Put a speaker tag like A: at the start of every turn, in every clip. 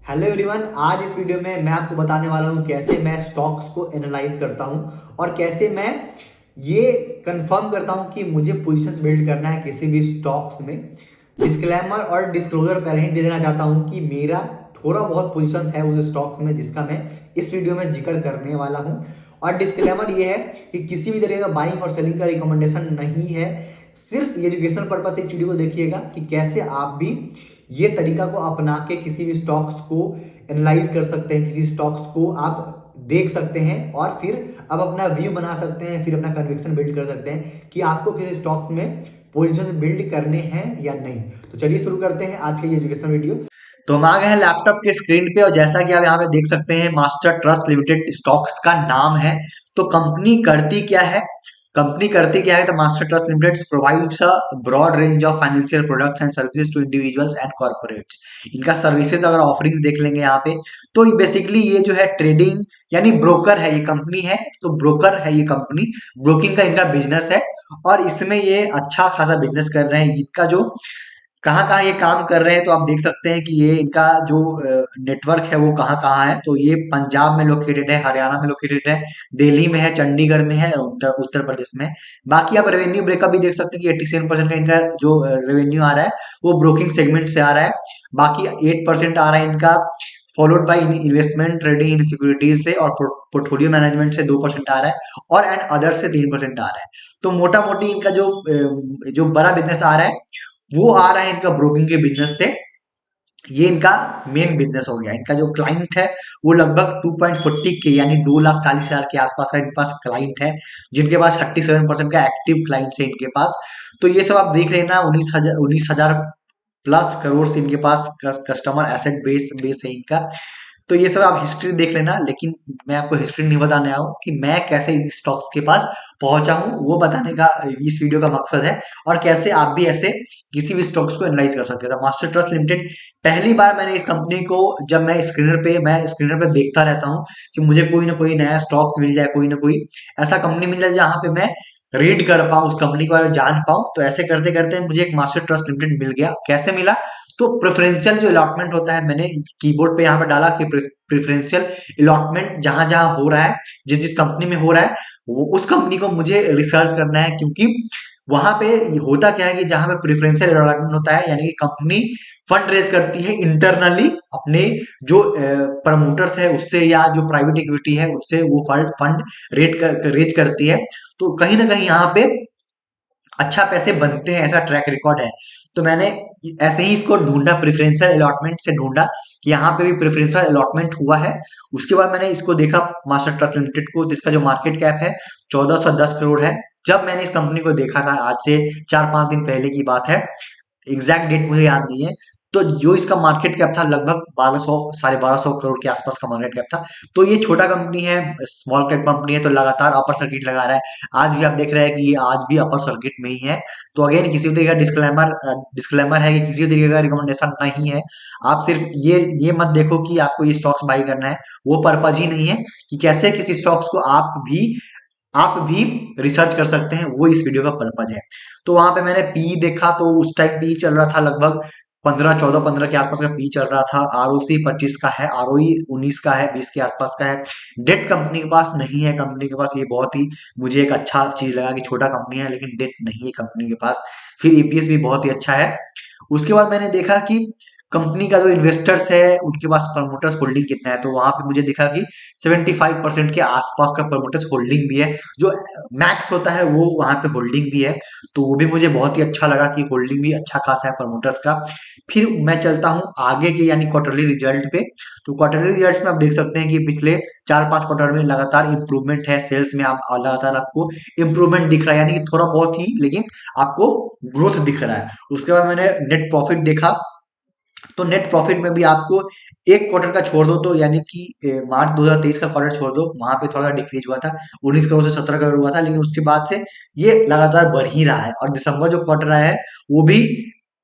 A: Hello everyone, आज इस video में मैं आपको बताने वाला हूं कैसे मैं स्टॉक्स को एनालाइज करता हूं और कैसे मैं ये कंफर्म करता हूं कि मुझे पोजीशंस बिल्ड करना है किसी भी स्टॉक्स में। डिस्क्लेमर और डिस्क्लोजर पहले ही दे देना चाहता हूं कि मेरा थोड़ा बहुत पोजीशंस है उस स्टॉक्स में जिसका मैं इस वीडियो में जिक्र करने वाला हूं। और डिस्क्लेमर ये है कि किसी भी तरह का बाइंग और सेलिंग का रिकमेंडेशन नहीं है, सिर्फ एजुकेशनल पर्पज से इस वीडियो को देखिएगा कि कैसे आप भी ये तरीका को अपना के किसी भी स्टॉक्स को एनालाइज कर सकते हैं, किसी स्टॉक्स को आप देख सकते हैं और फिर अब अपना व्यू बना सकते हैं, फिर अपना कन्विक्शन बिल्ड कर सकते हैं कि आपको किसी स्टॉक्स में पोजीशन बिल्ड करने हैं या नहीं। तो चलिए शुरू करते हैं आज का ये एजुकेशनल वीडियो। तो हम आ गए हैं लैपटॉप के स्क्रीन पे और जैसा कि आप यहाँ पे देख सकते हैं मास्टर ट्रस्ट लिमिटेड स्टॉक्स का नाम है। तो कंपनी करती क्या है? कंपनी करती क्या है? तो Master Trust Limited provides a broad range of financial products and services to individuals and corporates. इनका सर्विसेज अगर ऑफरिंग्स देख लेंगे यहाँ पे, तो बेसिकली ये जो है ट्रेडिंग यानी ब्रोकर है, ये कंपनी है। तो ब्रोकर है ये कंपनी, ब्रोकिंग का इनका बिजनेस है और इसमें ये अच्छा खासा बिजनेस कर रहे हैं। इनका जो कहाँ कहाँ ये काम कर रहे हैं तो आप देख सकते हैं कि ये इनका जो नेटवर्क है वो कहाँ कहाँ है। तो ये पंजाब में लोकेटेड है, हरियाणा में लोकेटेड है, दिल्ली में है, चंडीगढ़ में है, उत्तर उत्तर प्रदेश में है। बाकी आप रेवेन्यू ब्रेकअप भी देख सकते हैं कि 87% का इनका जो रेवेन्यू आ रहा है वो ब्रोकिंग सेगमेंट से आ रहा है। बाकी 8% आ रहा है इनका, followed by investment trading in securities से, और पोर्टफोलियो मैनेजमेंट से 2% आ रहा है, और एंड अदर से 3% आ रहा है। तो मोटा मोटी इनका जो बड़ा बिजनेस आ रहा है वो आ रहा है इनका ब्रोकिंग के बिजनेस से। ये इनका मेन बिजनेस हो गया। इनका जो क्लाइंट है वो लगभग 2.40 के यानी 2,40,000 के आसपास का इनके पास क्लाइंट है, जिनके पास 37% का एक्टिव क्लाइंट है इनके पास। तो ये सब आप देख रहे हैं ना, 19,000 प्लस करोड़ से इनके पास कस्टमर एसेट बेस है इनका। तो ये सब आप हिस्ट्री देख लेना, लेकिन मैं आपको हिस्ट्री नहीं बताने आया हूँ कि मैं कैसे इस स्टॉक्स के पास पहुंचा हूँ, वो बताने का इस वीडियो का मकसद है। और कैसे आप भी ऐसे किसी भी स्टॉक्स को एनालाइज कर सकते हैं। मास्टर ट्रस्ट लिमिटेड, पहली बार मैंने इस कंपनी को, जब मैं स्क्रीनर पे देखता रहता हूँ कि मुझे कोई ना कोई नया स्टॉक्स मिल जाए, कोई ना कोई ऐसा कंपनी मिल जाए जहां पे मैं रीड कर पाऊँ, उस कंपनी के बारे में जान पाऊँ। तो ऐसे करते करते मुझे एक मास्टर ट्रस्ट लिमिटेड मिल गया। कैसे मिला? तो प्रेफरेंशियल जो अलॉटमेंट होता है, मैंने कीबोर्ड पे यहाँ पे डाला कि प्रेफरेंशियल अलॉटमेंट जहां जहां हो रहा है, जिस जिस कंपनी में हो रहा है, वो उस कंपनी को मुझे रिसर्च करना है। क्योंकि वहां पे होता क्या है कि जहां पे प्रेफरेंशियल अलॉटमेंट होता है, यानी कि कंपनी फंड रेज करती है इंटरनली अपने जो प्रमोटर्स है उससे, या जो प्राइवेट इक्विटी है उससे, वो फंड रेज करती है। तो कहीं ना कहीं यहाँ पे अच्छा पैसे बनते हैं, ऐसा ट्रैक रिकॉर्ड है। तो मैंने ऐसे ही इसको ढूंढा, प्रेफरेंशियल अलॉटमेंट से ढूंढा कि यहाँ पे भी प्रेफरेंशियल अलॉटमेंट हुआ है। उसके बाद मैंने इसको देखा मास्टर ट्रस्ट लिमिटेड को, जिसका जो मार्केट कैप है 1410 करोड़ है। जब मैंने इस कंपनी को देखा था, आज से 4-5 दिन पहले की बात है, एग्जैक्ट डेट मुझे याद नहीं है। तो जो इसका मार्केट कैप था लगभग 1200 1250 करोड़ के आसपास का मार्केट कैप था। तो ये छोटा कंपनी है, स्मॉल कैप कंपनी है, तो लगातार अपर सर्किट लगा रहा है। आज भी आप देख रहे हैं कि ये आज भी अपर सर्किट में ही है। तो अगेन किसी भी तरीके का डिस्क्लेमर है कि किसी भी तरीके का रिकमेंडेशन नहीं है। आप सिर्फ ये मत देखो कि आपको ये स्टॉक्स बाई करना है, वो पर्पज ही नहीं है। कि कैसे किसी स्टॉक्स को आप भी रिसर्च कर सकते हैं, वो इस वीडियो का पर्पज है। तो वहां पे मैंने पी देखा, तो उस टाइम पी चल रहा था लगभग 15 के आसपास का पी चल रहा था। आरओसी 25 का है, आरओई 19 का है, 20 के आसपास का है। डेट कंपनी के पास नहीं है, कंपनी के पास ये बहुत ही मुझे एक अच्छा चीज लगा कि छोटा कंपनी है लेकिन डेट नहीं है कंपनी के पास। फिर ईपीएस भी बहुत ही अच्छा है। उसके बाद मैंने देखा कि कंपनी का जो इन्वेस्टर्स है उनके पास प्रमोटर्स होल्डिंग कितना है। तो वहां पे मुझे दिखा कि 75% के आसपास का प्रमोटर्स होल्डिंग भी है। जो मैक्स होता है वो वहां पे होल्डिंग भी है। तो वो भी मुझे बहुत ही अच्छा लगा कि होल्डिंग भी अच्छा खासा है प्रमोटर्स का। फिर मैं चलता हूँ आगे के यानी क्वार्टरली रिजल्ट पे। तो क्वार्टरली रिजल्ट में आप देख सकते हैं कि पिछले 4-5 क्वार्टर में लगातार इंप्रूवमेंट है सेल्स में। आप लगातार आपको इंप्रूवमेंट दिख रहा है, यानी कि थोड़ा बहुत ही, लेकिन आपको ग्रोथ दिख रहा है। उसके बाद मैंने नेट प्रॉफिट देखा। तो नेट प्रॉफिट में भी आपको एक क्वार्टर का छोड़ दो, तो यानी कि मार्च 2023 का क्वार्टर छोड़ दो, वहां पे थोड़ा सा डिक्रीज हुआ था, 19 करोड़ से 17 करोड़ हुआ था। लेकिन उसके बाद से ये लगातार बढ़ ही रहा है। और दिसंबर जो क्वार्टर आया है वो भी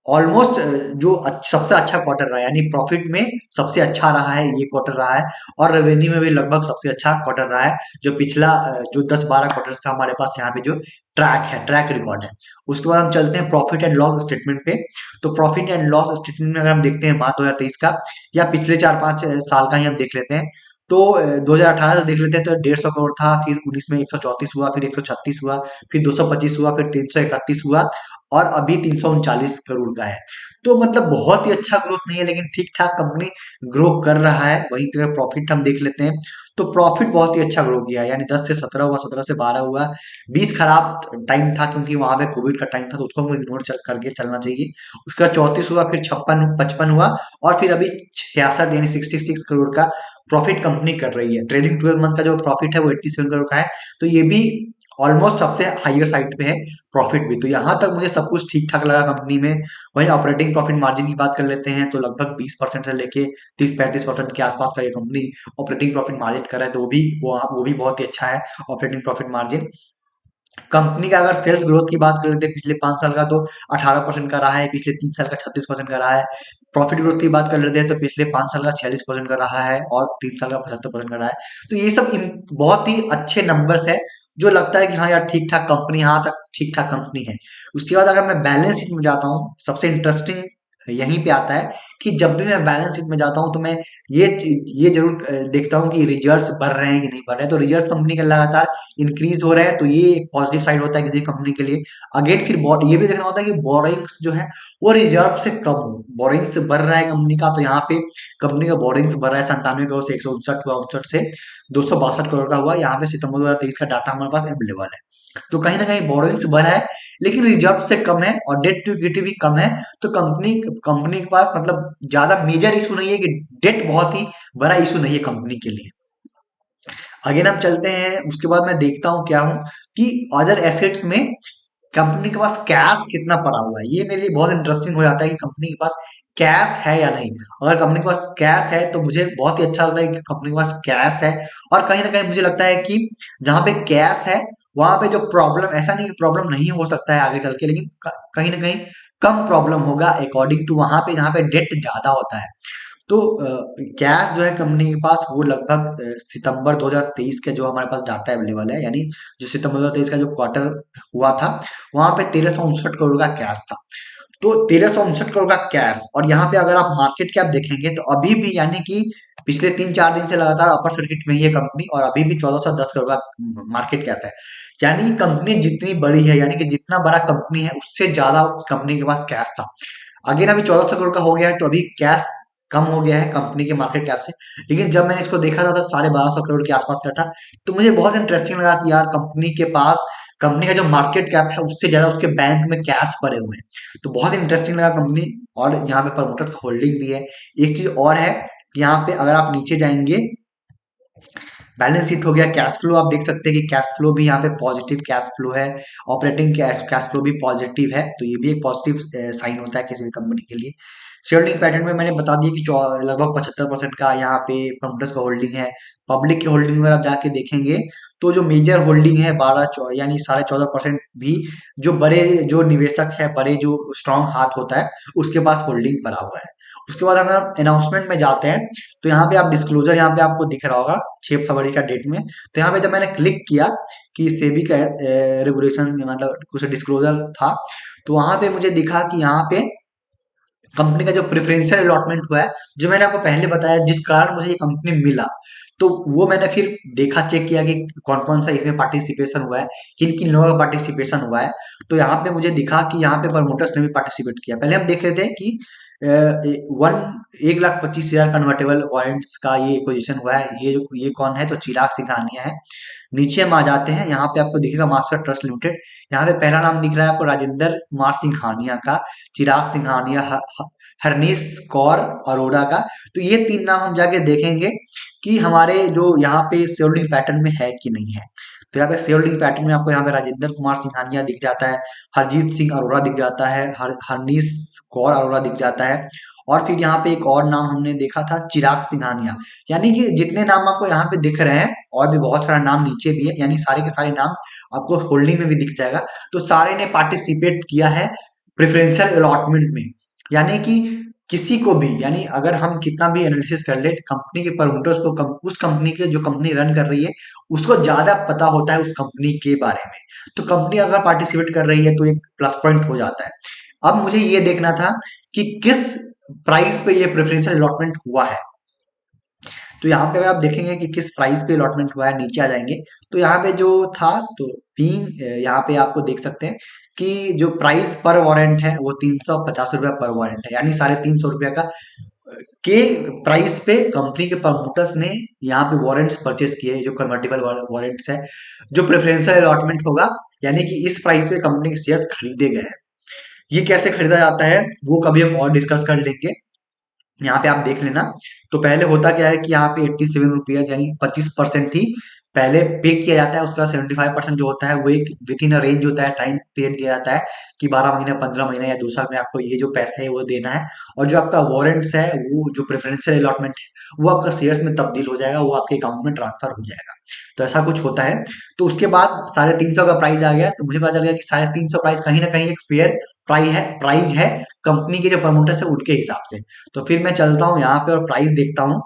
A: ऑलमोस्ट जो सबसे अच्छा क्वार्टर रहा है, यानी प्रॉफिट में सबसे अच्छा रहा है ये क्वार्टर रहा है, और रेवेन्यू में भी लगभग सबसे अच्छा क्वार्टर रहा है। जो पिछला जो 10-12 क्वार्टर्स का हमारे पास यहाँ पे जो ट्रैक रिकॉर्ड है। उसके बाद हम चलते हैं प्रॉफिट एंड लॉस स्टेटमेंट पे। तो प्रॉफिट एंड लॉस स्टेटमेंट में अगर हम देखते हैं बात 2023 का या पिछले 4-5 साल का ही हम देख लेते हैं, तो 2018 से देख लेते हैं तो 150 करोड़ था, फिर 19 में 134 हुआ, फिर 136 हुआ, फिर 225 हुआ, फिर 331 हुआ, और अभी 339 करोड़ का है। तो मतलब बहुत ही अच्छा ग्रोथ नहीं है, लेकिन ठीक ठाक कंपनी ग्रो कर रहा है। वहीं पे प्रॉफिट हम देख लेते हैं, तो प्रॉफिट बहुत ही अच्छा ग्रो किया है, यानी 10 से 17 हुआ, 17 से 12 हुआ। 20 खराब टाइम था क्योंकि वहां पे कोविड का टाइम था, तो उसको हमको इग्नोर करके चलना चाहिए। उसका 34 हुआ, फिर 56 हुआ, और फिर अभी 66 यानी 66 करोड़ का प्रॉफिट कंपनी कर रही है। ट्रेडिंग 12 मंथ का जो प्रॉफिट है वो 87 करोड़ का है। तो ये भी ऑलमोस्ट सबसे हाईयर साइड पे है प्रॉफिट भी। तो यहाँ तक मुझे सब कुछ ठीक ठाक लगा कंपनी में। वहीं ऑपरेटिंग प्रॉफिट मार्जिन की बात कर लेते हैं, तो लगभग 20% से लेके 30-35% के आसपास का ये कंपनी ऑपरेटिंग प्रॉफिट मार्जिन कर रहा है, तो वो भी बहुत ही अच्छा है ऑपरेटिंग प्रॉफिट मार्जिन। कंपनी का अगर सेल्स ग्रोथ की बात करें तो पिछले 5 साल का तो 18% का रहा है, पिछले 3 साल का 36% का रहा है। प्रॉफिट ग्रोथ की बात कर लेते हैं तो पिछले 5 साल का 46% का रहा है, और 3 साल का 75% का रहा है। तो ये सब बहुत ही अच्छे नंबर्स है, जो लगता है कि हाँ यार ठीक ठाक कंपनी, यहाँ तक ठीक ठाक कंपनी है। उसके बाद अगर मैं बैलेंस शीट में जाता हूँ, सबसे इंटरेस्टिंग यहीं पे आता है कि जब भी मैं बैलेंस शीट में जाता हूँ तो मैं ये जरूर देखता हूँ कि रिजर्व्स बढ़ रहे हैं कि नहीं बढ़ रहे हैं। तो रिजर्व कंपनी के लगातार इंक्रीज हो रहे हैं, तो ये एक पॉजिटिव साइड होता है किसी कंपनी के लिए। अगेन फिर ये भी देखना होता है कि बोरिंग्स जो है वो रिजर्व से कम हो। बोरिंग्स बढ़ रहा है कंपनी का, तो यहाँ पे कंपनी का बोरिंग्स बढ़ रहा है 97 करोड़ से 159 हुआ, 59 से 262 करोड़ का हुआ। यहाँ पे सितंबर 2023 का डाटा हमारे पास अवेलेबल है। तो कहीं ना कहीं बोरिंग्स बढ़ा है, लेकिन रिजर्व से कम है, और डेट टू इक्विटी भी कम है। तो कंपनी के पास मतलब ज्यादा मेजर इशू नहीं है कि डेट बहुत ही बड़ा इशू नहीं है कंपनी के लिए। अगेन हम चलते हैं, उसके बाद मैं देखता हूँ क्या हूँ कि अदर एसेट्स में कंपनी के पास कैश कितना पड़ा हुआ है। ये मेरे लिए बहुत इंटरेस्टिंग हो जाता है कि कंपनी के पास कैश है या नहीं। अगर कंपनी के पास कैश है तो मुझे बहुत ही अच्छा लगता है कि कंपनी के पास कैश है। और कहीं ना कहीं मुझे लगता है कि जहां पे कैश है वहां पे जो प्रॉब्लम, ऐसा नहीं कि प्रॉब्लम नहीं हो सकता है आगे चल के, लेकिन कहीं ना कहीं कम प्रॉब्लम होगा अकॉर्डिंग टू वहां पे जहां पे डेट ज्यादा होता है। तो कैश जो है कंपनी के पास वो लगभग सितंबर 2023 के जो हमारे पास डाटा अवेलेबल है, यानी जो सितंबर 2023 का जो क्वार्टर हुआ था, वहां पे 1359 करोड़ का कैश था। तो 1359 करोड़ का कैश, और यहाँ पे अगर आप मार्केट कैप देखेंगे तो अभी भी, यानी कि पिछले 3-4 दिन से लगातार अपर सर्किट में ही है कंपनी, और अभी भी 1410 करोड़ का मार्केट कैप है। यानी कंपनी जितनी बड़ी है, यानी कि जितना बड़ा कंपनी है उससे ज्यादा उस कंपनी के पास कैश था। अगेन अभी 1400 करोड़ का हो गया है, तो अभी कैश कम हो गया है कंपनी के मार्केट कैप से। लेकिन जब मैंने इसको देखा था तो 1250 करोड़ के आसपास का था। तो मुझे बहुत इंटरेस्टिंग लगा कि यार कंपनी के पास, कंपनी का जो मार्केट कैप है उससे ज्यादा उसके बैंक में कैश पड़े हुए हैं। तो बहुत इंटरेस्टिंग लगा कंपनी, और यहाँ पे प्रमोटर्स का होल्डिंग भी है। एक चीज और है, यहाँ पे अगर आप नीचे जाएंगे, बैलेंस शीट हो गया, कैश फ्लो आप देख सकते हैं कि कैश फ्लो भी यहाँ पे पॉजिटिव कैश फ्लो है। ऑपरेटिंग कैश फ्लो भी पॉजिटिव है, तो ये भी एक पॉजिटिव साइन होता है किसी भी कंपनी के लिए। शेयर होल्डिंग पैटर्न में मैंने बता दिया कि लगभग 75% का यहाँ पे प्रमोटर्स का होल्डिंग है। पब्लिक की होल्डिंग में आप जाके देखेंगे तो जो मेजर होल्डिंग है 12 यानी 14.5% भी, जो बड़े जो निवेशक है, बड़े जो स्ट्रांग हाथ होता है उसके पास होल्डिंग पड़ा हुआ है। उसके बाद अगर अनाउंसमेंट में जाते हैं तो यहाँ पे आप डिस्क्लोजर यहाँ पे आपको दिख रहा होगा 6 फरवरी का डेट में। तो यहाँ पे जब मैंने क्लिक किया कि सेबी का रेगुलेशन मतलब कुछ डिस्क्लोजर था, तो वहां पे मुझे दिखा कि यहाँ पे कंपनी का जो प्रेफरेंशियल अलॉटमेंट हुआ है, जो मैंने आपको पहले बताया जिस कारण मुझे ये कंपनी मिला, तो वो मैंने फिर देखा, चेक किया कि कौन कौन सा इसमें पार्टिसिपेशन हुआ है, किन किन लोगों का पार्टिसिपेशन हुआ है। तो यहाँ पे मुझे दिखा कि यहाँ पे प्रमोटर्स ने भी पार्टिसिपेट किया। पहले हम देख लेते हैं कि 1,25,000 कन्वर्टेबल वॉरेंट्स का ये एक्विजिशन हुआ है। ये कौन है, तो चिराग सिंघानिया है। नीचे हम आ जाते हैं, यहाँ पे आपको दिखेगा मास्टर ट्रस्ट लिमिटेड। यहाँ पे पहला नाम दिख रहा है आपको राजेंद्र कुमार सिंघानिया का, चिराग सिंघानिया, हरनीश कौर अरोड़ा का। तो ये 3 नाम हम जाके देखेंगे कि हमारे जो यहाँ पे शेयर होल्डिंग पैटर्न में है कि नहीं है। तो यहाँ पे शेयर होल्डिंग पैटर्न में आपको यहाँ पे राजेंद्र कुमार सिंघानिया दिख जाता है, हरजीत सिंह अरोड़ा दिख जाता है, हरनीश कौर अरोड़ा दिख जाता है, और फिर यहाँ पे एक और नाम हमने देखा था चिराग सिंघानिया। यानी कि जितने नाम आपको यहाँ पे दिख रहे हैं, और भी बहुत सारा नाम नीचे भी है, यानी सारे के सारे नाम आपको होल्डिंग में भी दिख जाएगा। तो सारे ने पार्टिसिपेट किया है प्रेफरेंशियल अलॉटमेंट में।
B: यानी कि किसी को भी, यानी अगर हम कितना भी एनालिसिस कर ले कंपनी के प्रमोटर्स को, उस कंपनी के जो कंपनी रन कर रही है उसको ज्यादा पता होता है उस कंपनी के बारे में। तो कंपनी अगर पार्टिसिपेट कर रही है तो एक प्लस पॉइंट हो जाता है। अब मुझे ये देखना था कि किस प्राइस पे ये प्रेफरेंशियल अलॉटमेंट हुआ है। तो यहाँ पे अगर आप देखेंगे कि किस प्राइस पे अलॉटमेंट हुआ है, नीचे आ जाएंगे तो यहाँ पे जो था, तो तीन यहाँ पे आपको देख सकते हैं कि जो प्राइस पर वारंट है वो 350 रुपया पर वारंट है, यानी 350 रुपया का के प्राइस पे कंपनी के प्रमोटर्स ने यहाँ पे वारंट्स परचेस किए, जो कन्वर्टेबल वारंट्स है, जो प्रेफरेंशियल अलॉटमेंट होगा, यानी कि इस प्राइस पे कंपनी के शेयर्स खरीदे गए हैं। ये कैसे खरीदा जाता है वो कभी हम और डिस्कस कर लेंगे। यहाँ पे आप देख लेना। तो पहले होता क्या है कि यहाँ पे 87 रुपीज यानी 25% ही पहले पे किया जाता है, उसका 75% जो होता है वो एक विद इन अ रेंज होता है, टाइम पीरियड दिया जाता है कि 12 महीने, 15 महीने या 2 साल में आपको ये जो पैसे है वो देना है। और जो आपका वारंट्स है, वो जो प्रेफरेंशियल अलॉटमेंट है वो आपका शेयर्स में तब्दील हो जाएगा, वो आपके अकाउंट में ट्रांसफर हो जाएगा। तो ऐसा कुछ होता है। तो उसके बाद 350 का प्राइस आ गया, तो मुझे पता चल गया कि 350 प्राइस कहीं ना कहीं एक फेयर प्राइस है कंपनी के जो प्रमोटर्स है उनके हिसाब से। तो फिर मैं चलता हूँ यहाँ पे और प्राइस देखता हूँ।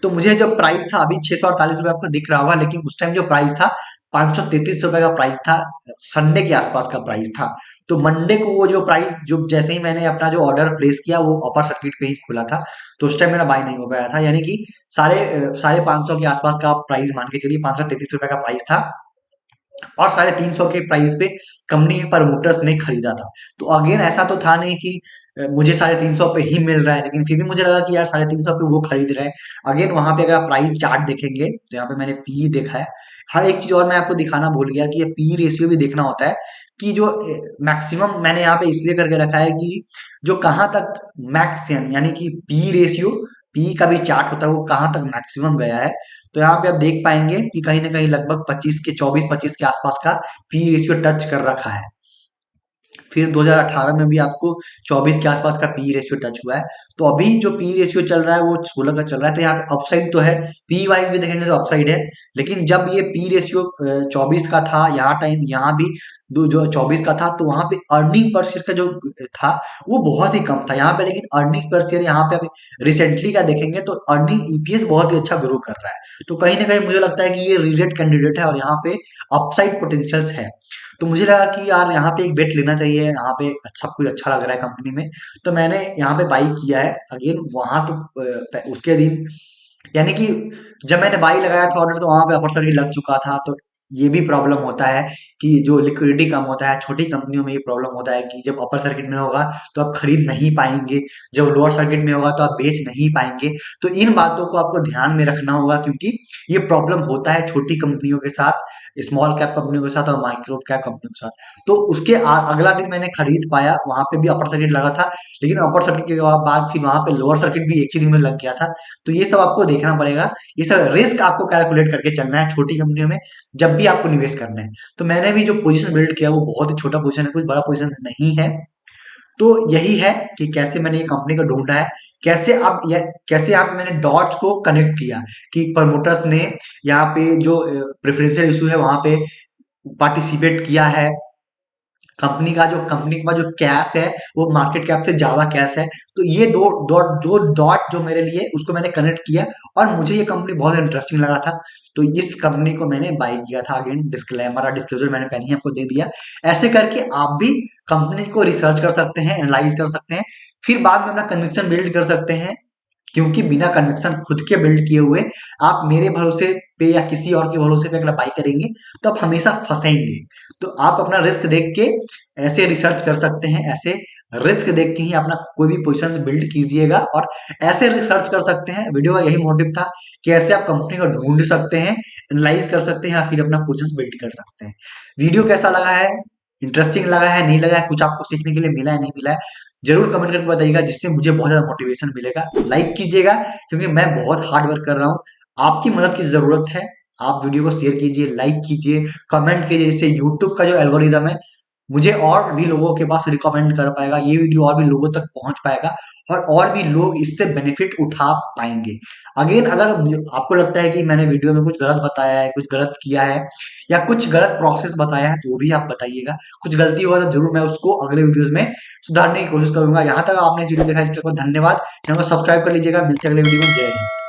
B: तो मुझे जब प्राइस था अभी 648 रुपये आपको दिख रहा होगा, लेकिन उस टाइम जो प्राइस था 533 रुपए का प्राइस था, संडे के आसपास का प्राइस था। तो मंडे को वो जो प्राइस, जो जैसे ही मैंने अपना जो ऑर्डर प्लेस किया वो अपर सर्किट पे ही खुला था, तो उस टाइम मेरा बाय नहीं हो पाया था, यानी कि साढ़े 500 के आसपास का प्राइस मान के चलिए, 533 रुपए का प्राइस था। और 350 के प्राइस पे कंपनी के प्रमोटर्स ने खरीदा था। तो अगेन ऐसा तो था नहीं कि मुझे 350 पे ही मिल रहा है, लेकिन फिर भी मुझे लगा कि यार 350 पे वो खरीद रहे हैं। अगेन वहां पे अगर आप प्राइस चार्ट देखेंगे तो यहाँ पे मैंने पी देखा है। हर एक चीज और मैं आपको दिखाना भूल गया कि ये पी रेशियो भी देखना होता है, कि जो मैक्सिमम मैंने यहाँ पे इसलिए करके रखा है कि जो कहाँ तक मैक्सिमम, यानी कि पी रेशियो, पी का भी चार्ट होता है, वो कहाँ तक मैक्सिमम गया है। तो यहाँ पे आप देख पाएंगे कि कहीं ना कहीं लगभग 24 के आसपास का पी रेशियो टच कर रखा है। फिर 2018 में भी आपको 24 के आसपास का पी रेशियो टच हुआ है। तो अभी जो पी रेशियो चल रहा है वो 16 का चल रहा है, तो यहाँ पे अपसाइड तो है, पी वाइज भी देखेंगे तो अपसाइड है। लेकिन जब ये पी रेशियो 24 का था, यहाँ टाइम यहाँ भी जो 24 का था, तो वहां पे अर्निंग पर शेयर का जो था वो बहुत ही कम था यहाँ पे। लेकिन अर्निंग पर शेयर यहाँ पे अभी रिसेंटली का देखेंगे तो अर्निंग ईपीएस बहुत ही अच्छा ग्रो कर रहा है। तो कहीं ना कहीं मुझे लगता है कि ये रीरेट कैंडिडेट है और यहाँ पे अपसाइड पोटेंशियल्स है। तो मुझे लगा कि यार यहाँ पे एक बेट लेना चाहिए, यहाँ पे सब कुछ अच्छा लग रहा है कंपनी में। तो मैंने यहाँ पे बाई किया है। अगेन वहां तो उसके दिन, यानी कि जब मैंने बाई लगाया था ऑर्डर, तो वहां पे अपर सर्किट लग चुका था। तो ये भी प्रॉब्लम होता है कि जो लिक्विडिटी कम होता है, छोटी कंपनियों में ये प्रॉब्लम होता है कि जब अपर सर्किट में होगा तो आप खरीद नहीं पाएंगे, जब लोअर सर्किट में होगा तो आप बेच नहीं पाएंगे। तो इन बातों को आपको ध्यान में रखना होगा, क्योंकि ये प्रॉब्लम होता है छोटी कंपनियों के साथ, स्मॉल कैप कंपनियों के साथ और माइक्रो कैप कंपनियों के साथ। तो उसके अगला दिन मैंने खरीद पाया, वहां पे भी अपर सर्किट लगा था, लेकिन अपर सर्किट के बाद फिर वहां पे लोअर सर्किट भी एक ही दिन में लग गया था। तो ये सब आपको देखना पड़ेगा, ये सब रिस्क आपको कैलकुलेट करके चलना है छोटी कंपनियों में जब भी आपको निवेश करना है। तो मैंने भी जो पोजीशन बिल्ड किया वो बहुत ही छोटा पोजीशन है, कुछ बड़ा पोजीशन नहीं है। तो यही है कि कैसे मैंने ये कंपनी को ढूंढा है, कैसे आप मैंने डॉट्स को कनेक्ट किया कि प्रमोटर्स ने यहाँ पे जो प्रेफरेंशियल इशू है वहां पे पार्टिसिपेट किया है। कंपनी के पास जो कैश है वो मार्केट कैप से ज्यादा कैश है। तो ये दो डॉट जो मेरे लिए, उसको मैंने कनेक्ट किया और मुझे ये कंपनी बहुत इंटरेस्टिंग लगा था। तो इस कंपनी को मैंने बाय किया था। अगेन डिस्क्लेमर और डिस्क्लोजर मैंने पहले ही आपको दे दिया। ऐसे करके आप भी कंपनी को रिसर्च कर सकते हैं, एनालाइज कर सकते हैं, फिर बाद में अपना कन्विक्शन बिल्ड कर सकते हैं। क्योंकि बिना कन्विक्शन खुद के बिल्ड किए हुए आप मेरे भरोसे पे या किसी और के भरोसे पे अगर बाई करेंगे तो आप हमेशा फंसेंगे। तो आप अपना रिस्क देख के ऐसे रिसर्च कर सकते हैं, ऐसे रिस्क देख के ही अपना कोई भी पोजीशन बिल्ड कीजिएगा और ऐसे रिसर्च कर सकते हैं। वीडियो का यही मोटिव था कि ऐसे आप कंपनी को ढूंढ सकते हैं, एनालाइज कर सकते हैं या फिर अपना पोजीशन बिल्ड कर सकते हैं। वीडियो कैसा लगा है, इंटरेस्टिंग लगा है, नहीं लगा है, कुछ आपको सीखने के लिए मिला है, नहीं मिला है, जरूर कमेंट करके बताइएगा, जिससे मुझे बहुत ज्यादा मोटिवेशन मिलेगा। लाइक कीजिएगा क्योंकि मैं बहुत हार्ड वर्क कर रहा हूँ, आपकी मदद की जरूरत है। आप वीडियो को शेयर कीजिए, लाइक कीजिए, कमेंट कीजिए, जिससे यूट्यूब का जो एल्गोरिदम है मुझे और भी लोगों के पास रिकमेंड कर पाएगा, ये वीडियो और भी लोगों तक पहुंच पाएगा और भी लोग इससे बेनिफिट उठा पाएंगे। अगेन अगर आपको लगता है कि मैंने वीडियो में कुछ गलत बताया है, कुछ गलत किया है या कुछ गलत प्रोसेस बताया है तो वो भी आप बताइएगा। कुछ गलती हुआ तो जरूर मैं उसको अगले वीडियोस में सुधारने की कोशिश करूंगा। यहाँ तक आपने इस वीडियो देखा, इसके लिए धन्यवाद। चैनल को सब्सक्राइब कर लीजिएगा। मिलते हैं अगले वीडियो में। जय हिंद।